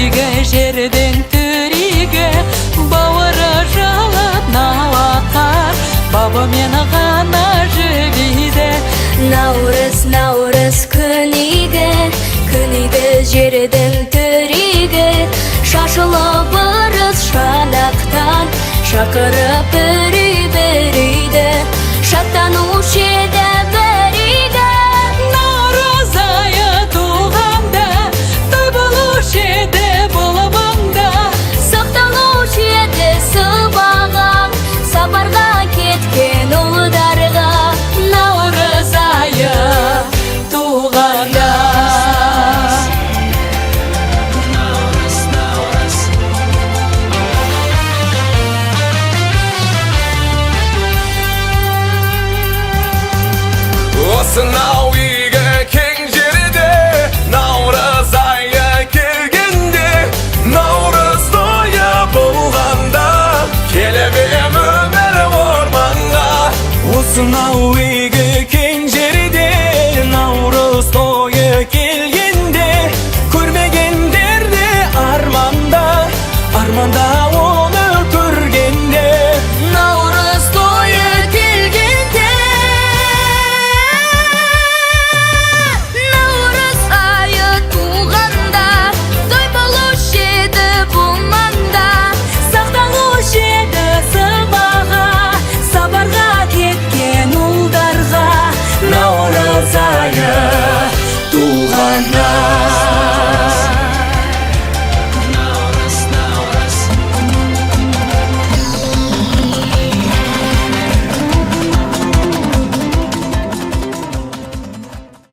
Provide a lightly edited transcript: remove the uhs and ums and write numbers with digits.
үйге жердің түріге, бауыры жалап науатар, бабы мені ғана жібейді. Наурыз, наурыз күнігі, күнігі жердің түрігі, шашылып ырыс шанақтан, шақырып бірі-біріді, шаттанушы еді бірігі. Наурыз айы туғанда, той болушы еді бұл маңда. Сақталушы еді сыбағаң, сапарға кеткен ұлдарға. Наурыз айы туғанда. Осынау үйге кең жерде, наурыз айы келгенде, наурыз тойы болғанда, келіп ем өмір орманға. Осынау үйге